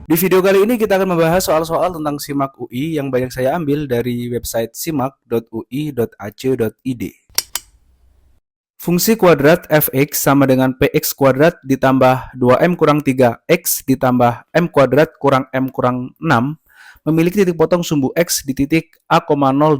Di video kali ini kita akan membahas soal-soal tentang SIMAK UI yang banyak saya ambil dari website simak.ui.ac.id. Fungsi kuadrat fx sama dengan px kuadrat ditambah 2m kurang 3x ditambah m kuadrat kurang m kurang 6 memiliki titik potong sumbu x di titik a,0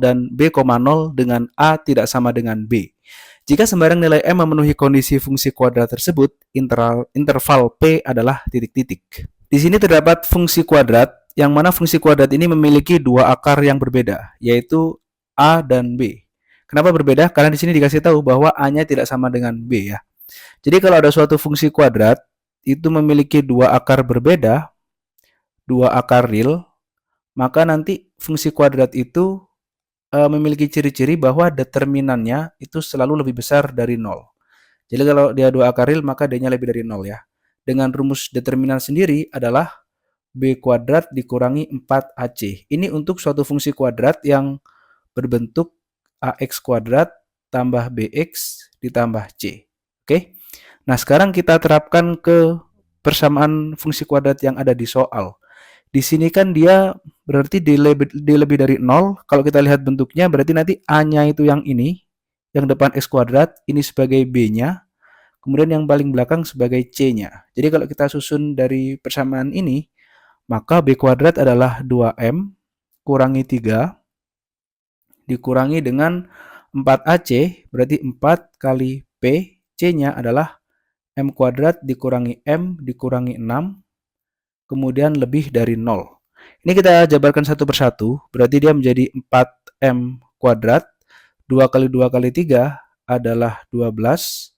dan b,0 dengan a tidak sama dengan b. Jika sembarang nilai m memenuhi kondisi fungsi kuadrat tersebut, interval p adalah titik-titik. Di sini terdapat fungsi kuadrat, yang mana fungsi kuadrat ini memiliki dua akar yang berbeda, yaitu a dan b. Kenapa berbeda? Karena di sini dikasih tahu bahwa a-nya tidak sama dengan b ya. Jadi kalau ada suatu fungsi kuadrat itu memiliki dua akar berbeda, dua akar real, maka nanti fungsi kuadrat itu memiliki ciri-ciri bahwa determinannya itu selalu lebih besar dari 0. Jadi kalau dia dua akar real maka d-nya lebih dari 0 ya. Dengan rumus determinan sendiri adalah b kuadrat dikurangi 4ac. Ini untuk suatu fungsi kuadrat yang berbentuk ax kuadrat tambah bx ditambah c. Oke. Nah, sekarang kita terapkan ke persamaan fungsi kuadrat yang ada di soal. Di sini kan dia berarti d lebih dari 0. Kalau kita lihat bentuknya berarti nanti a-nya itu yang ini, yang depan x kuadrat, ini sebagai b-nya, kemudian yang paling belakang sebagai c-nya. Jadi kalau kita susun dari persamaan ini, maka b kuadrat adalah 2m kurangi 3 dikurangi dengan 4ac, berarti 4 kali p, c-nya adalah m kuadrat dikurangi m dikurangi 6, kemudian lebih dari 0. Ini kita jabarkan satu persatu, berarti dia menjadi 4m kuadrat, 2 kali 2 kali 3 adalah 12,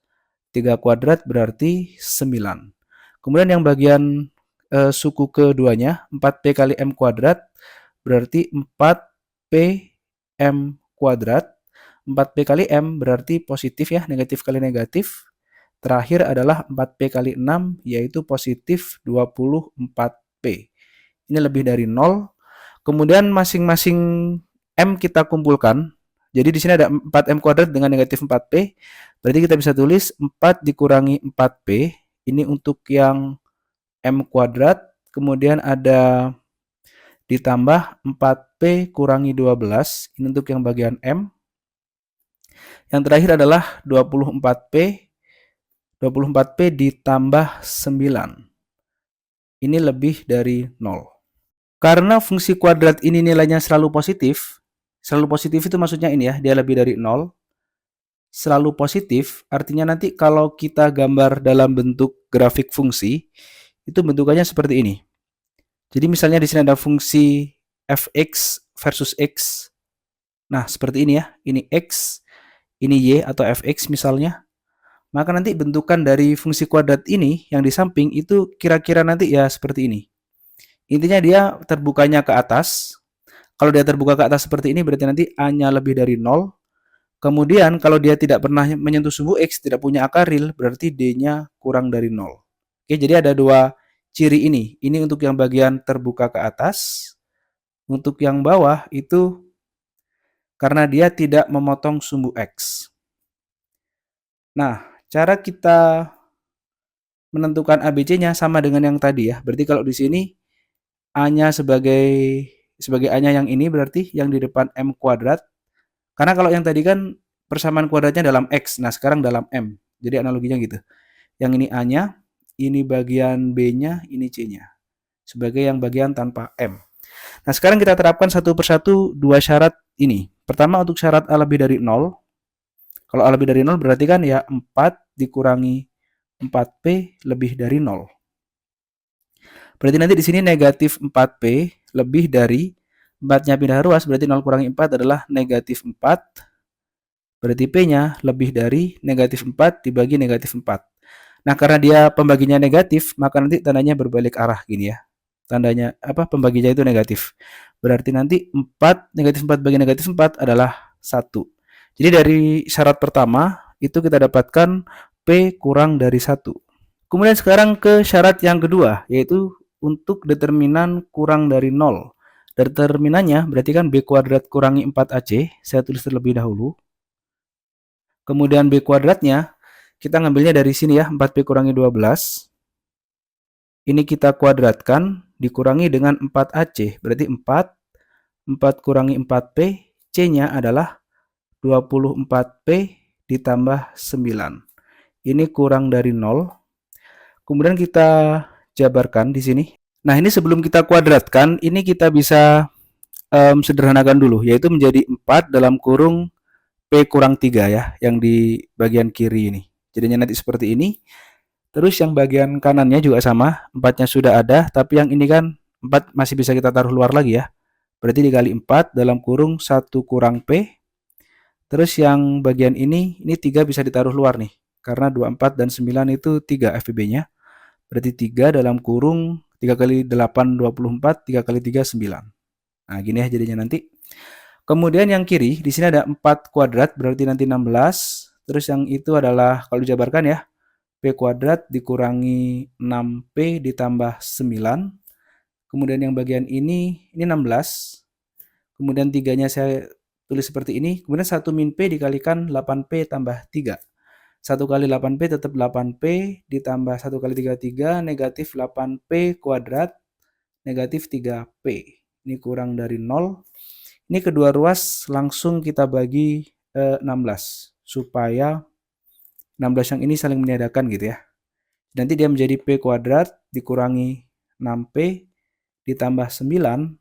3 kuadrat berarti 9. Kemudian yang bagian suku keduanya, 4p kali m kuadrat, berarti 4p m kuadrat. 4p kali m berarti positif ya, negatif kali negatif. Terakhir adalah 4p kali 6, yaitu positif 24p. Ini lebih dari 0. Kemudian masing-masing m kita kumpulkan. Jadi di sini ada 4m kuadrat dengan negatif 4p. Berarti kita bisa tulis 4 dikurangi 4p. Ini untuk yang m kuadrat. Kemudian ada ditambah 4p kurangi 12. Ini untuk yang bagian m. Yang terakhir adalah 24p. 24p ditambah 9. Ini lebih dari 0. Karena fungsi kuadrat ini nilainya selalu positif itu maksudnya ini ya, dia lebih dari 0, selalu positif, artinya nanti kalau kita gambar dalam bentuk grafik fungsi, itu bentukannya seperti ini. Jadi misalnya di sini ada fungsi fx versus x. Nah, seperti ini ya, ini x, ini y atau fx misalnya. Maka nanti bentukan dari fungsi kuadrat ini yang di samping itu kira-kira nanti ya seperti ini. Intinya dia terbukanya ke atas. Kalau dia terbuka ke atas seperti ini berarti nanti a-nya lebih dari 0. Kemudian kalau dia tidak pernah menyentuh sumbu x, tidak punya akar real, berarti d-nya kurang dari 0. Oke, jadi ada dua ciri ini. Ini untuk yang bagian terbuka ke atas. Untuk yang bawah itu karena dia tidak memotong sumbu x. Nah, cara kita menentukan ABC-nya sama dengan yang tadi ya. Berarti kalau di sini A-nya sebagai A-nya yang ini berarti yang di depan M kuadrat. Karena kalau yang tadi kan persamaan kuadratnya dalam X. Nah, sekarang dalam M. Jadi analoginya gitu. Yang ini A-nya, ini bagian B-nya, ini C-nya. Sebagai yang bagian tanpa M. Nah, sekarang kita terapkan satu persatu dua syarat ini. Pertama untuk syarat A lebih dari 0. Kalau A lebih dari 0 berarti kan ya 4 dikurangi 4P lebih dari 0. Berarti nanti di sini negatif 4P lebih dari 4-nya pindah ruas, berarti 0 kurangi 4 adalah negatif 4. Berarti P-nya lebih dari negatif 4 dibagi negatif 4. Nah, karena dia pembaginya negatif, maka nanti tandanya berbalik arah gini ya. Tandanya apa? Pembaginya itu negatif. Berarti nanti 4 negatif 4 bagi negatif 4 adalah 1. Jadi dari syarat pertama itu kita dapatkan P kurang dari 1. Kemudian sekarang ke syarat yang kedua, yaitu untuk determinan kurang dari 0. Determinannya berarti kan B kuadrat kurangi 4AC. Saya tulis terlebih dahulu. Kemudian B kuadratnya, kita ngambilnya dari sini ya, 4P kurangi 12. Ini kita kuadratkan. dikurangi dengan 4AC. Berarti 4 kurangi 4P, C-nya adalah 24P ditambah 9. Ini kurang dari 0. Kemudian kita jabarkan di sini. Nah, ini sebelum kita kuadratkan, ini kita bisa sederhanakan dulu, yaitu menjadi 4 dalam kurung P kurang 3 ya, yang di bagian kiri ini. Jadinya nanti seperti ini. Terus yang bagian kanannya juga sama, 4-nya sudah ada, tapi yang ini kan 4 masih bisa kita taruh luar lagi ya. Berarti dikali 4 dalam kurung 1 kurang P. Terus yang bagian ini 3 bisa ditaruh luar nih. Karena 24 dan 9 itu 3 FBB-nya. Berarti 3 dalam kurung 3 kali 8, 24, 3 kali 3, 9. Nah, gini ya jadinya nanti. Kemudian yang kiri, di sini ada 4 kuadrat, berarti nanti 16. Terus yang itu adalah, kalau dijabarkan ya, P kuadrat dikurangi 6P ditambah 9. Kemudian yang bagian ini 16. Kemudian 3-nya saya tulis seperti ini. Kemudian 1 min P dikalikan 8P tambah 3. 1 kali 8P tetap 8P ditambah 1 kali 3 negatif 8P kuadrat negatif 3P. Ini kurang dari 0. Ini kedua ruas langsung kita bagi 16 supaya 16 yang ini saling meniadakan gitu ya. Nanti dia menjadi P kuadrat dikurangi 6P ditambah 9.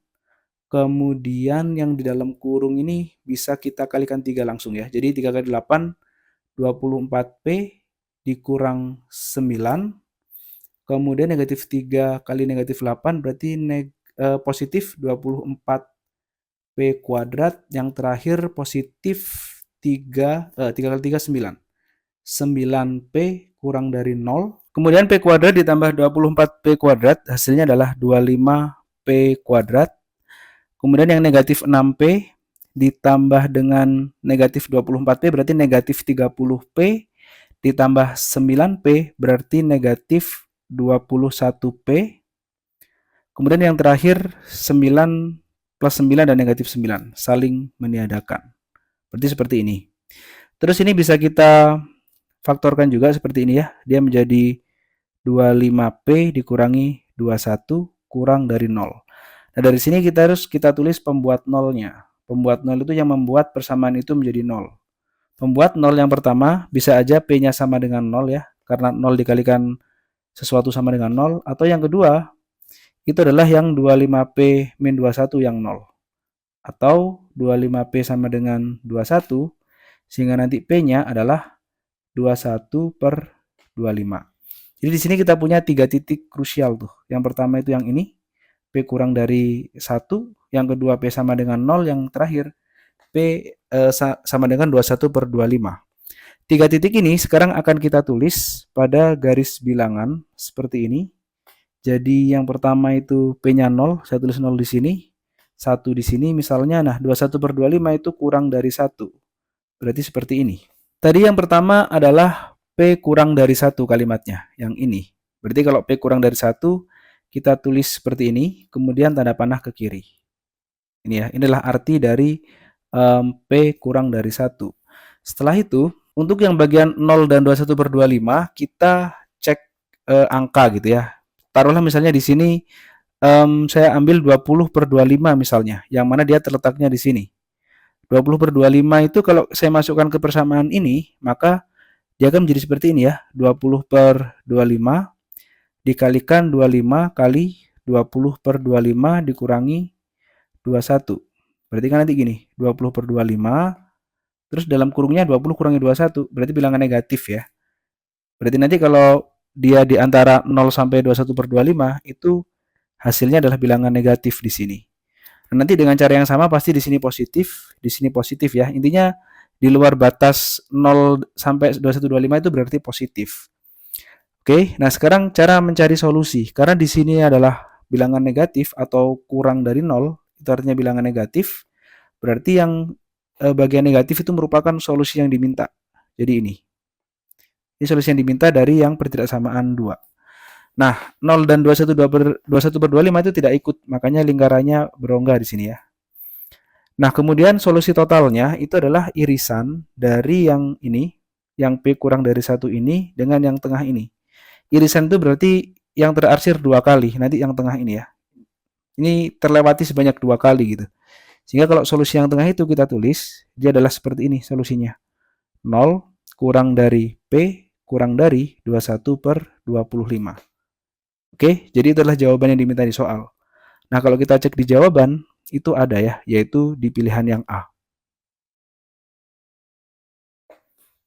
Kemudian yang di dalam kurung ini bisa kita kalikan 3 langsung ya. Jadi 3 kali 8 24P dikurang 9. Kemudian negatif 3 kali negatif 8 berarti positif 24P kuadrat. Yang terakhir positif 3 kali 3 9. 9P kurang dari 0. Kemudian P kuadrat ditambah 24P kuadrat hasilnya adalah 25P kuadrat. Kemudian yang negatif 6P ditambah dengan negatif 24P berarti negatif 30P ditambah 9P berarti negatif 21P. Kemudian yang terakhir 9 plus 9 dan negatif 9 saling meniadakan. Berarti seperti ini. Terus ini bisa kita faktorkan juga seperti ini ya. Dia menjadi 25P dikurangi 21 kurang dari 0. Nah, dari sini kita tulis pembuat nolnya. Pembuat nol itu yang membuat persamaan itu menjadi 0. Pembuat 0 yang pertama bisa aja P-nya sama dengan 0 ya. Karena 0 dikalikan sesuatu sama dengan 0. Atau yang kedua, itu adalah yang 25P min 21 yang 0. Atau 25P sama dengan 21, sehingga nanti P-nya adalah 21 per 25. Jadi di sini kita punya 3 titik krusial tuh. Yang pertama itu yang ini, P kurang dari 1. Yang kedua P sama dengan 0. Yang terakhir P sama dengan 21 per 25. 3 titik ini sekarang akan kita tulis pada garis bilangan seperti ini. Jadi yang pertama itu P-nya 0. Saya tulis 0 di sini. 1 di sini misalnya. Nah 21 per 25 itu kurang dari 1. Berarti seperti ini. Tadi yang pertama adalah P kurang dari 1 kalimatnya, yang ini. Berarti kalau P kurang dari 1, kita tulis seperti ini, kemudian tanda panah ke kiri. Ini ya, inilah arti dari P kurang dari 1. Setelah itu, untuk yang bagian 0 dan 21 per 25, kita cek angka gitu ya. Taruhlah misalnya di sini, saya ambil 20 per 25 misalnya, yang mana dia terletaknya di sini. 20 per 25 itu kalau saya masukkan ke persamaan ini, maka dia akan menjadi seperti ini ya. 20 per 25 dikalikan 25 kali 20 per 25 dikurangi 21. Berarti kan nanti gini, 20 per 25, terus dalam kurungnya 20 kurangi 21, berarti bilangan negatif ya. Berarti nanti kalau dia di antara 0 sampai 21 per 25, itu hasilnya adalah bilangan negatif di sini. Nah, nanti dengan cara yang sama pasti di sini positif ya. Intinya di luar batas 0 sampai 2125 itu berarti positif. Oke, nah sekarang cara mencari solusi. Karena di sini adalah bilangan negatif atau kurang dari 0, itu artinya bilangan negatif. Berarti yang bagian negatif itu merupakan solusi yang diminta. Jadi ini. Ini solusi yang diminta dari yang pertidaksamaan 2. Nah, 0 dan 21 per 25 itu tidak ikut, makanya lingkarannya berongga di sini ya. Nah, kemudian solusi totalnya itu adalah irisan dari yang ini, yang P kurang dari 1 ini dengan yang tengah ini. Irisan itu berarti yang terarsir 2 kali, nanti yang tengah ini ya. Ini terlewati sebanyak 2 kali gitu. Sehingga kalau solusi yang tengah itu kita tulis, dia adalah seperti ini solusinya. 0 kurang dari P kurang dari 21 per 25. Oke, jadi itu adalah jawaban yang diminta di soal. Nah, kalau kita cek di jawaban, itu ada ya, yaitu di pilihan yang A.